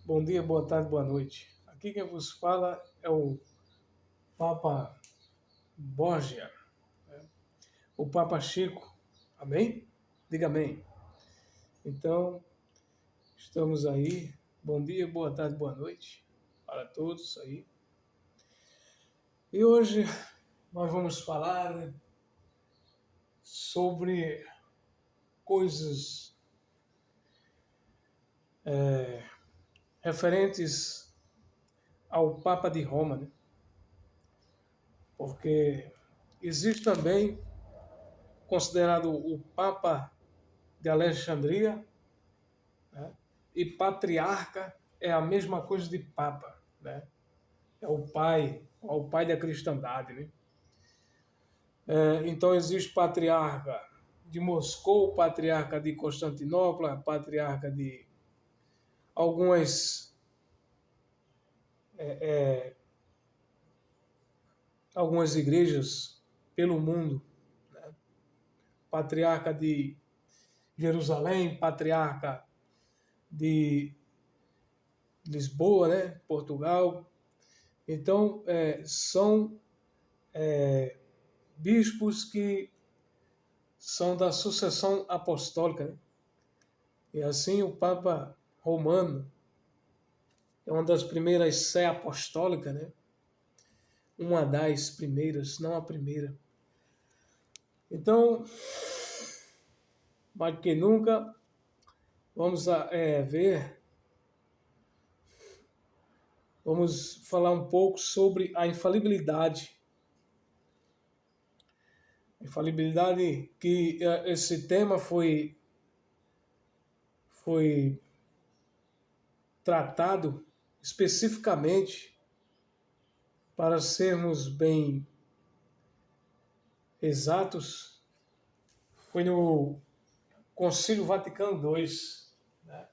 Bom dia, boa tarde, boa noite. Aqui quem vos fala é o Papa Borgia, o Papa Chico. Amém? Diga amém. Então, estamos aí. Bom dia, boa tarde, boa noite para todos aí. E hoje nós vamos falar sobre coisas referentes ao Papa de Roma, né? Porque existe também considerado o Papa de Alexandria, né? E patriarca é a mesma coisa de papa, né? É o pai da cristandade, né? Então existe patriarca de Moscou, patriarca de Constantinopla, patriarca de algumas algumas igrejas pelo mundo, né? Patriarca de Jerusalém, patriarca de Lisboa, né? Portugal. Então são bispos que são da sucessão apostólica, né? E assim o Papa Romano é uma das primeiras sé apostólica, né? Uma das primeiras, não a primeira. Então, mais do que nunca, vamos vamos falar um pouco sobre a infalibilidade. Infalibilidade, que esse tema foi tratado especificamente para sermos bem exatos, foi no Concílio Vaticano II, né?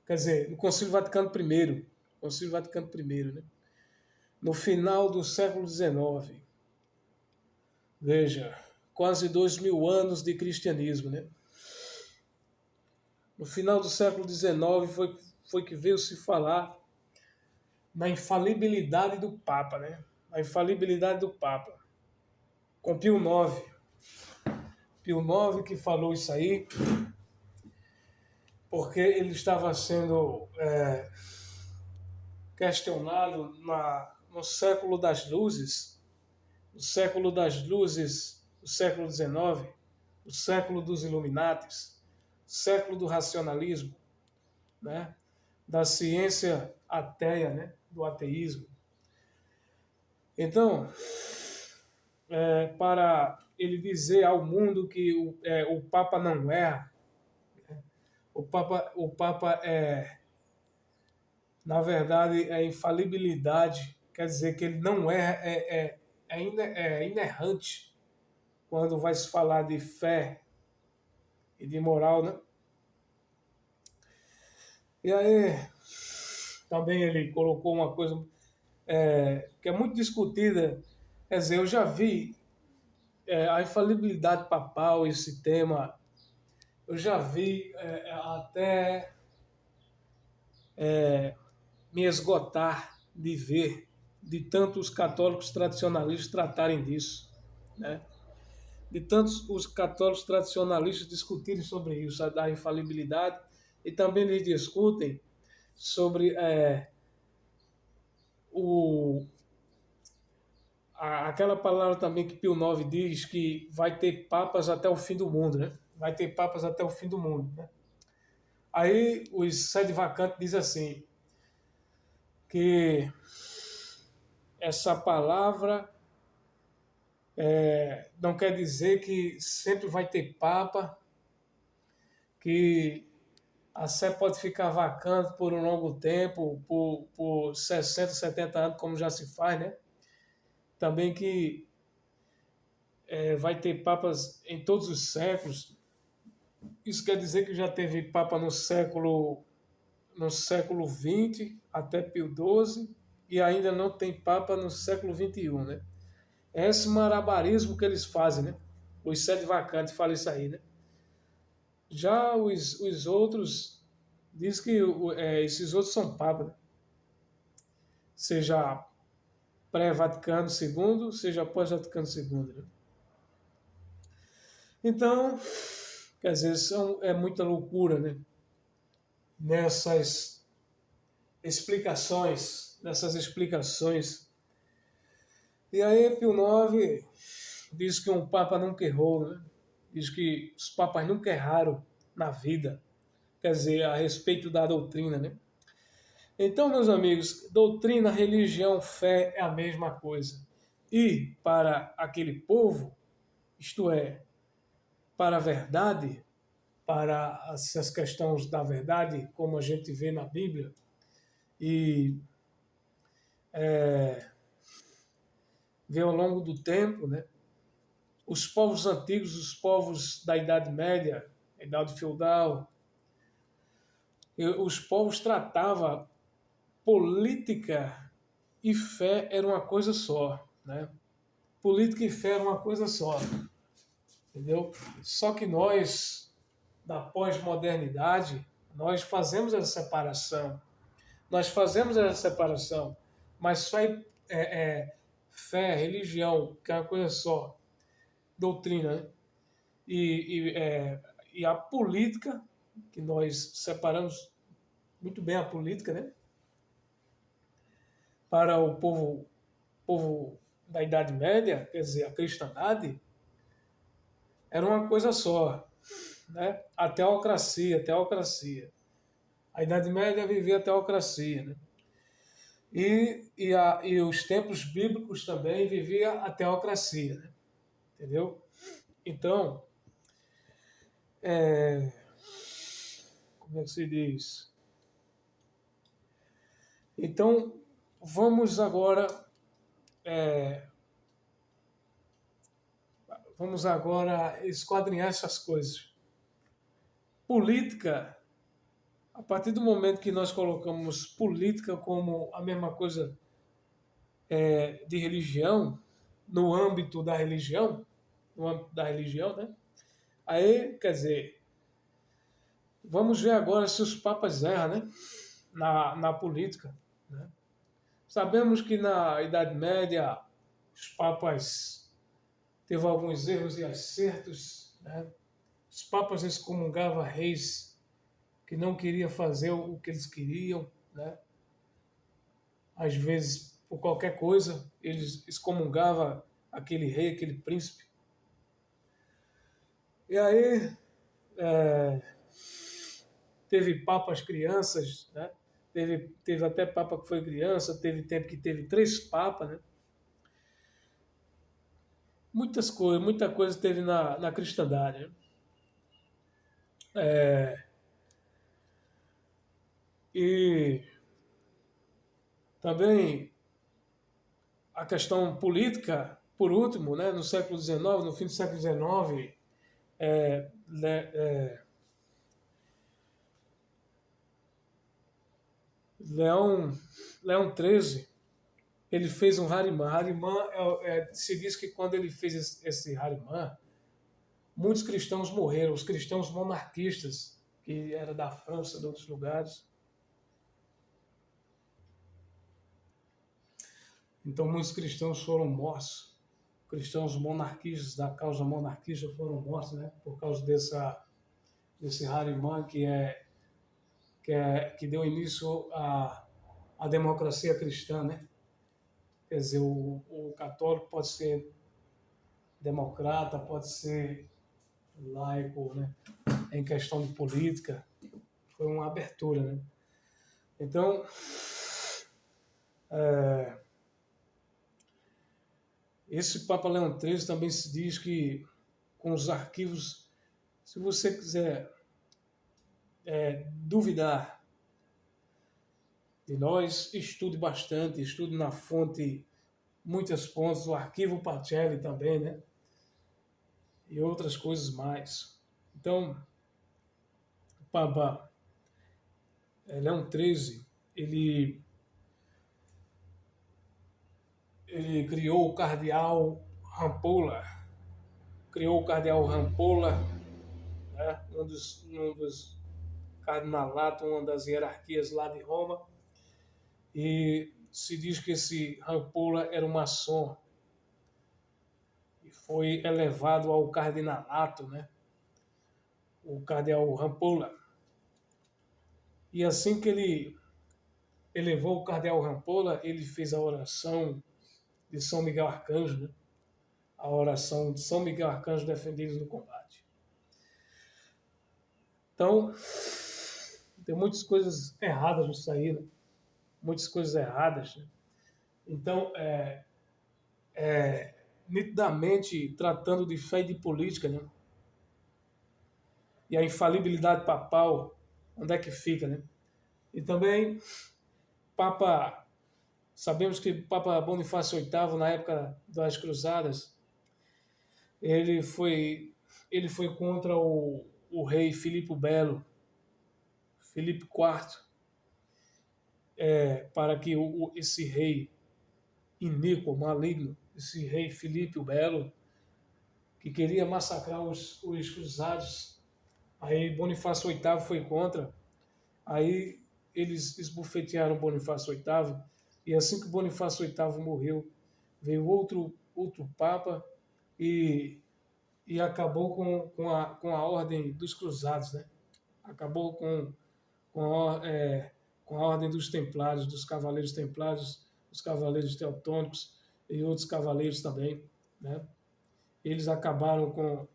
Quer dizer, no Concílio Vaticano I, Concílio Vaticano I, né? No final do século XIX. Veja, quase 2000 anos de cristianismo, né? No final do século XIX foi que veio se falar na infalibilidade do Papa, né? A infalibilidade do Papa. Com Pio IX. Pio IX que falou isso aí, porque ele estava sendo questionado no século das luzes, no século das luzes, o século XIX, o século dos Illuminatis, século do racionalismo, né? Da ciência ateia, né? Do ateísmo. Então, para ele dizer ao mundo que o Papa não erra, o Papa na verdade, a infalibilidade quer dizer que ele não é inerrante quando vai se falar de fé e de moral, né? E aí, também ele colocou uma coisa que é muito discutida, quer dizer, eu já vi a infalibilidade papal, esse tema, eu já vi até me esgotar de ver, de tantos católicos tradicionalistas tratarem disso, né? De tantos os católicos tradicionalistas discutirem sobre isso, da infalibilidade, e também eles discutem sobre aquela palavra também que Pio IX diz que vai ter papas até o fim do mundo, né? Vai ter papas até o fim do mundo, né? Aí os sede vacantes diz assim, que essa palavra não quer dizer que sempre vai ter papa, que a Sé pode ficar vacante por um longo tempo, por 60, 70 anos, como já se faz, né? Também que vai ter papas em todos os séculos. Isso quer dizer que já teve papa no século XX, até Pio XII, e ainda não tem papa no século XXI, né? É esse marabarismo que eles fazem, né? Os sede vacantes falam isso aí, né? Já os outros diz que esses outros são papas, né? Seja pré-Vaticano II, seja pós-Vaticano II. Né? Então, quer dizer, é muita loucura, né? Nessas explicações. E aí, Pio IX diz que um papa nunca errou, né? Diz que os papas nunca erraram na vida, quer dizer, a respeito da doutrina, né? Então, meus amigos, doutrina, religião, fé é a mesma coisa. E para aquele povo, isto é, para a verdade, para essas questões da verdade, como a gente vê na Bíblia, e vê ao longo do tempo, né? Os povos antigos, os povos da Idade Média, Idade Feudal, os povos tratavam política e fé era uma coisa só, né? Política e fé era uma coisa só, entendeu? Só que nós, da pós-modernidade, nós fazemos essa separação. Nós fazemos essa separação, mas só fé, religião, que é uma coisa só, doutrina, né? E a política, que nós separamos muito bem a política, né? Para o povo da Idade Média, quer dizer, a cristandade, era uma coisa só, né? A teocracia. A Idade Média vivia a teocracia, né? E os tempos bíblicos também vivia a teocracia, né? Entendeu? Então, como é que se diz? Então, vamos agora esquadrinhar essas coisas. Política, a partir do momento que nós colocamos política como a mesma coisa de religião, no âmbito da religião, né? Aí, quer dizer, vamos ver agora se os papas erram, né? Na política, né? Sabemos que na Idade Média os papas teve alguns erros e acertos, né? Os papas excomungavam reis que não queriam fazer o que eles queriam, né? Às vezes, por qualquer coisa, eles excomungavam aquele rei, aquele príncipe. E aí teve papas crianças, né? Teve até papa que foi criança, teve tempo que teve 3 papas, né? Muita coisa teve na cristandade, né? E também a questão política, por último, né, no século XIX, no fim do século XIX, Leão, Leão XIII, ele fez um Harimã. Harimã, se diz que quando ele fez esse Harimã, muitos cristãos morreram, os cristãos monarquistas, que era da França, de outros lugares. Então muitos cristãos foram mortos. Cristãos monarquistas, da causa monarquista, foram mortos, né? Por causa desse Harimã que deu início à democracia cristã, né? Quer dizer, o católico pode ser democrata, pode ser laico, né? Em questão de política, foi uma abertura, né? Então, esse Papa Leão XIII também se diz que com os arquivos, se você quiser duvidar de nós, estude bastante, estude na fonte, muitas fontes, o arquivo Pacelli também, né? E outras coisas mais. Então, o Papa Leão XIII, ele criou o cardeal Rampolla, né? um dos cardinalato, uma das hierarquias lá de Roma, e se diz que esse Rampolla era um maçom e foi elevado ao cardinalato, né? O cardeal Rampolla. E assim que ele elevou o cardeal Rampolla, ele fez a oração de São Miguel Arcanjo, né? A oração de São Miguel Arcanjo defendido no combate. Então, tem muitas coisas erradas nisso aí, né? Muitas coisas erradas, né? Então, nitidamente tratando de fé e de política, né? E a infalibilidade papal, onde é que fica, né? E também, Papa, sabemos que Papa Bonifácio VIII, na época das Cruzadas, ele foi contra o rei Filipe o Belo, Filipe IV, para que esse rei iníquo, maligno, esse rei Filipe o Belo, que queria massacrar os cruzados. Aí Bonifácio VIII foi contra. Aí eles esbofetearam Bonifácio VIII. E assim que Bonifácio VIII morreu, veio outro Papa e acabou com a ordem dos cruzados, né? Acabou com a ordem dos templários, dos cavaleiros templários, dos cavaleiros teutônicos e outros cavaleiros também, né? Eles acabaram com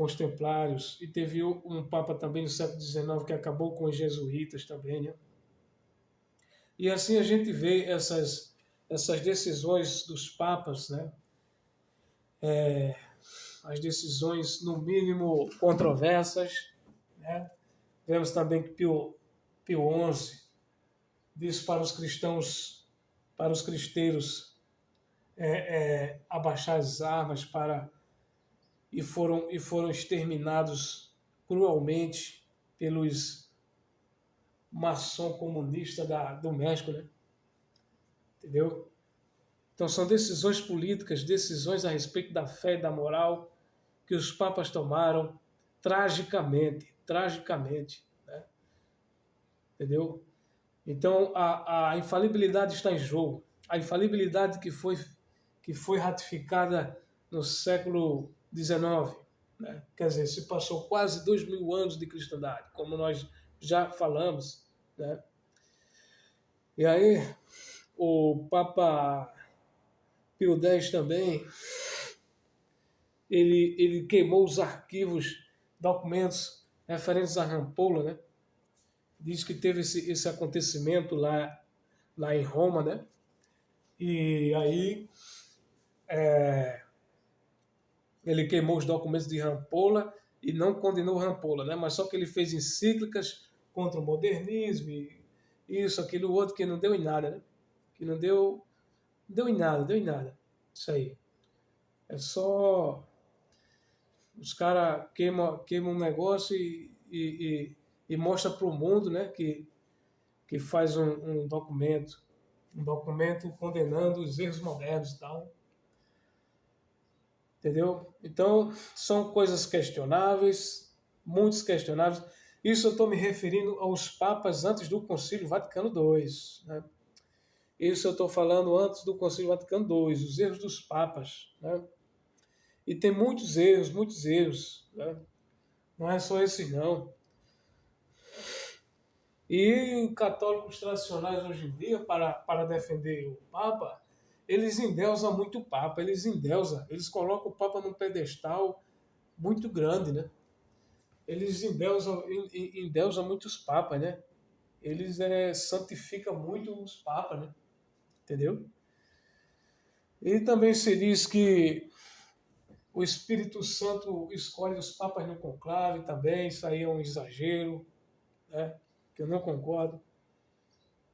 os templários, e teve um papa também no século XIX que acabou com os jesuítas também, né? E assim a gente vê essas decisões dos papas, né? As decisões, no mínimo, controversas, né? Vemos também que Pio XI disse para os cristãos, para os cristeiros, abaixar as armas e foram exterminados cruelmente pelos maçom comunista do México, né? Entendeu? Então são decisões políticas, decisões a respeito da fé e da moral que os papas tomaram tragicamente, né? Entendeu? Então a infalibilidade está em jogo. A infalibilidade que foi ratificada no século XIX, né? Quer dizer, se passou quase 2000 anos de cristandade, como nós já falamos, né? E aí o Papa Pio X também, ele queimou os arquivos, documentos referentes a Rampolla, né? Diz que teve esse acontecimento lá em Roma, né? E aí ele queimou os documentos de Rampolla e não condenou Rampolla, né? Mas só que ele fez encíclicas contra o modernismo e isso, aquilo, outro, que não deu em nada, né? Que não deu em nada, deu em nada. Isso aí. É só os caras queimam um negócio e mostra para o mundo, né, que faz um documento condenando os erros modernos e tal. Entendeu? Então, são coisas questionáveis, muitos questionáveis. Isso eu estou me referindo aos papas antes do Concílio Vaticano II, né? Isso eu estou falando antes do Concílio Vaticano II, os erros dos papas, né? E tem muitos erros, né? Não é só esses, não. E católicos tradicionais hoje em dia, para defender o Papa, eles endeusam muito o Papa, eles colocam o Papa num pedestal muito grande, né? Eles endeusam muitos papas, né? Eles santificam muito os papas, né? Entendeu? E também se diz que o Espírito Santo escolhe os papas no conclave também, isso aí é um exagero, né? Que eu não concordo,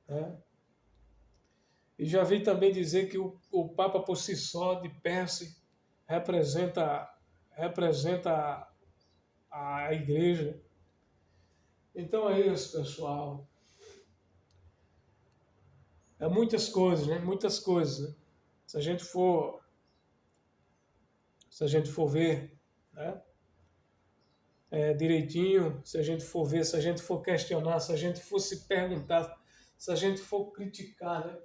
né? E já vi também dizer que o Papa por si só, de per se, representa a igreja. Então é isso, pessoal. É muitas coisas, né? Muitas coisas, né? Se a gente for ver, né? direitinho, se a gente for ver, se a gente for questionar, se a gente for se perguntar, se a gente for criticar, né?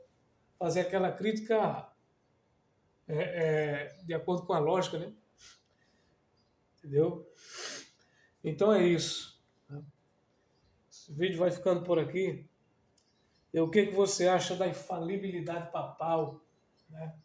Fazer aquela crítica de acordo com a lógica, né? Entendeu? Então é isso. Esse vídeo vai ficando por aqui. E o que você acha da infalibilidade papal, né?